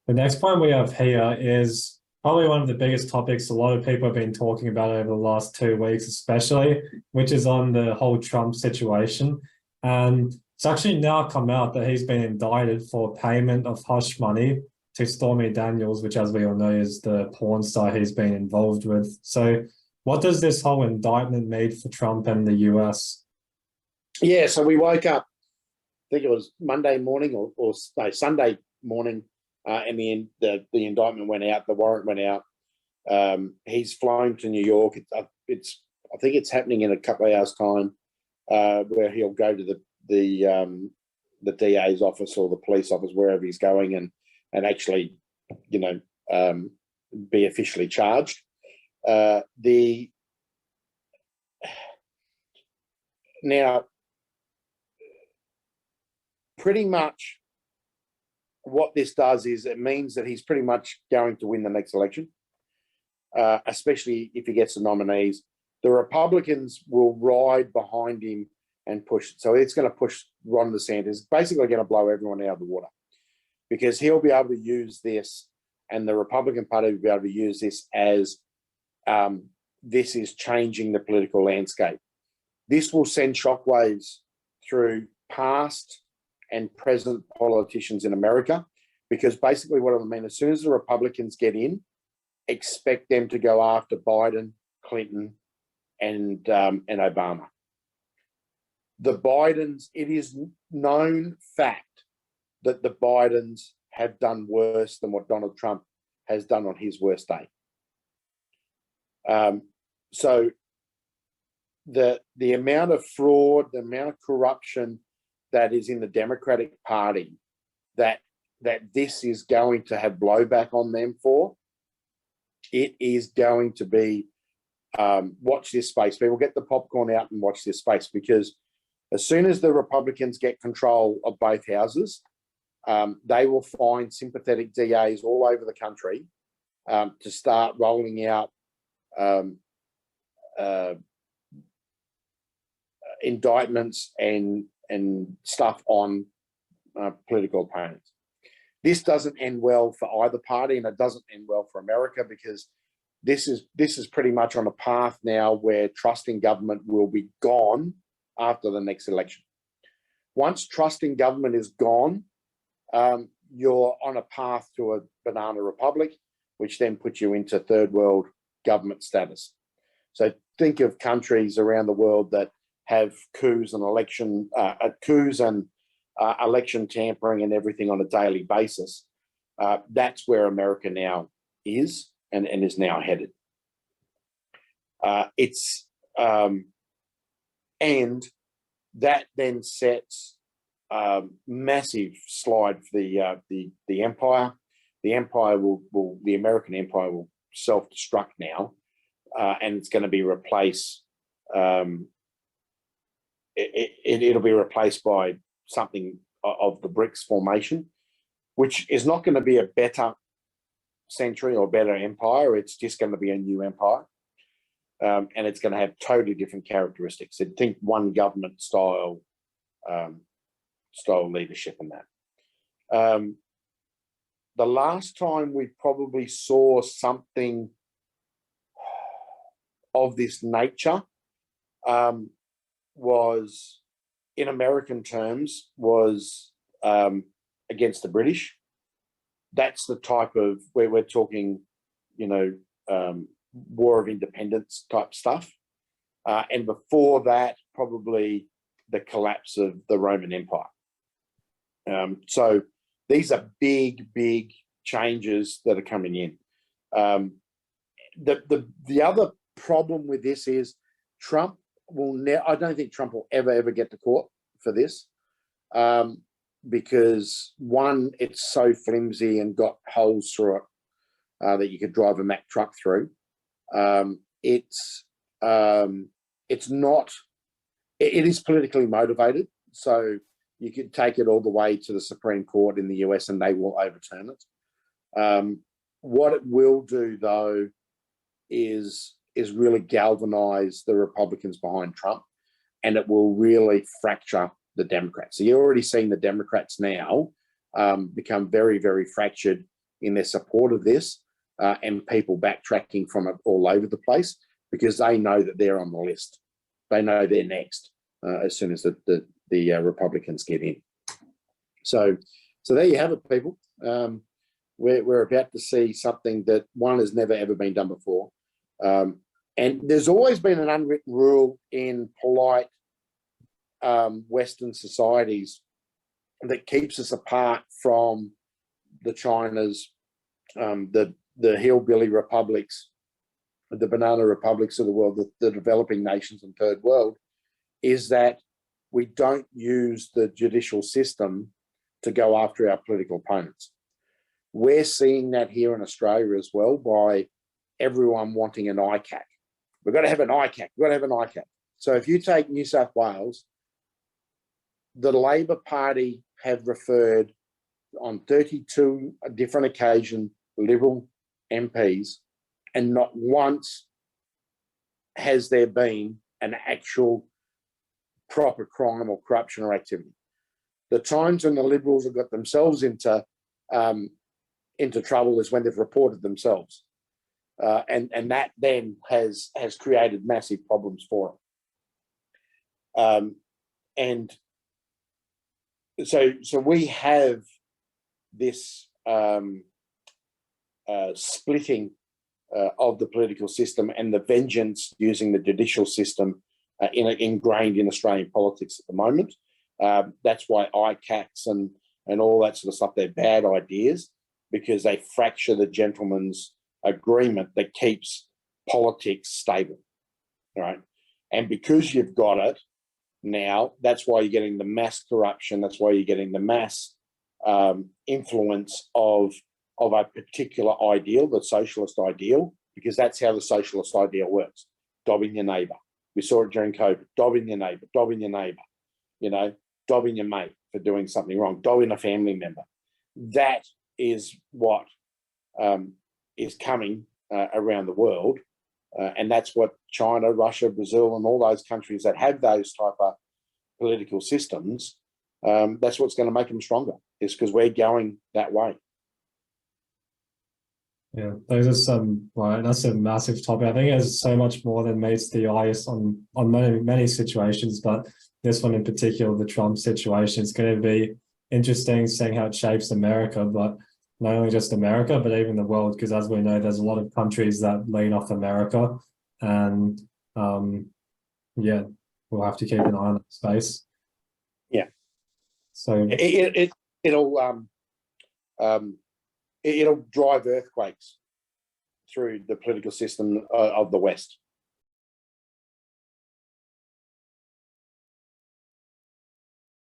The next point we have here is probably one of the biggest topics a lot of people have been talking about over the last 2 weeks, especially, which is on the whole Trump situation. And it's actually now come out that he's been indicted for payment of hush money to Stormi Daniels, which, as we all know, is the porn star he's been involved with. So what does this whole indictment mean for Trump and the US? Yeah, so we woke up, I think it was Monday morning or no, Sunday morning, and the indictment went out, the warrant went out. He's flown to New York. I think it's happening in a couple of hours' time, where he'll go to the DA's office or the police office, wherever he's going, and actually, be officially charged. Now, pretty much what this does is it means that he's pretty much going to win the next election, especially if he gets the nominees. The Republicans will ride behind him and push. So it's going to push Ron DeSantis, basically going to blow everyone out of the water, because he'll be able to use this, and the Republican Party will be able to use this as this is changing the political landscape. This will send shockwaves through past and present politicians in America, because basically what I mean, as soon as the Republicans get in, expect them to go after Biden, Clinton, and Obama. The Bidens, it is known fact that the Bidens have done worse than what Donald Trump has done on his worst day. So the amount of fraud, the amount of corruption that is in the Democratic Party, that this is going to have blowback on them for, it is going to be, watch this space. People, get the popcorn out and watch this space, because as soon as the Republicans get control of both houses, they will find sympathetic DAs all over the country to start rolling out indictments and stuff on political opponents. This doesn't end well for either party, and it doesn't end well for America, because this is pretty much on a path now where trust in government will be gone after the next election. Once trust in government is gone, you're on a path to a banana republic, which then puts you into third world government status. So think of countries around the world that have coups and election tampering and everything on a daily basis. That's where America now is and is now headed. And that then sets a massive slide for the empire. The American empire will self-destruct now, and it's going to be replaced. It'll be replaced by something of the BRICS formation, which is not going to be a better century or better empire. It's just going to be a new empire, and it's going to have totally different characteristics. I think one government style leadership in that. The last time we probably saw something of this nature was, in American terms, was against the British. That's the type of, where we're talking, War of Independence type stuff. And before that, probably the collapse of the Roman Empire. So these are big, big changes that are coming in. The other problem with this is Trump will I don't think Trump will ever get to court for this, because one, it's so flimsy and got holes through it that you could drive a Mack truck through. It's not. It is politically motivated, so you could take it all the way to the Supreme Court in the US and they will overturn it. What it will do, though, is really galvanize the Republicans behind Trump, and it will really fracture the Democrats. So you're already seeing the Democrats now become very, very fractured in their support of this, and people backtracking from it all over the place because they know that they're on the list. They know they're next as soon as the Republicans get in. So there you have it, people. We're about to see something that has never ever been done before. And there's always been an unwritten rule in polite Western societies that keeps us apart from the Chinas, the hillbilly republics, the banana republics of the world, the developing nations and third world, is that we don't use the judicial system to go after our political opponents. We're seeing that here in Australia as well by everyone wanting an ICAC. We've got to have an ICAC. We've got to have an ICAC. So if you take New South Wales, the Labor Party have referred on 32 different occasions Liberal MPs, and not once has there been an actual proper crime or corruption or activity. The times when the Liberals have got themselves into trouble is when they've reported themselves. And that then has created massive problems for them. And so we have this splitting of the political system and the vengeance using the judicial system ingrained in Australian politics at the moment. That's why ICACs and all that sort of stuff, they're bad ideas because they fracture the gentleman's agreement that keeps politics stable, right? And because you've got it now, that's why you're getting the mass corruption. That's why you're getting the mass influence of a particular ideal, the socialist ideal, because that's how the socialist ideal works. Dobbing your neighbour. We saw it during COVID. Dobbing your neighbour, dobbing your mate for doing something wrong, dobbing a family member. That is what is coming around the world. And that's what China, Russia, Brazil, and all those countries that have those type of political systems, that's what's going to make them stronger, is because we're going that way. Yeah, those are some, well, that's a massive topic. I think there's so much more than meets the eye on many situations, but this one in particular, the Trump situation, is going to be interesting seeing how it shapes America, but not only just America, but even the world, because as we know, there's a lot of countries that lean off America, and yeah, we'll have to keep an eye on that space. Yeah. So it'll drive earthquakes through the political system of the West.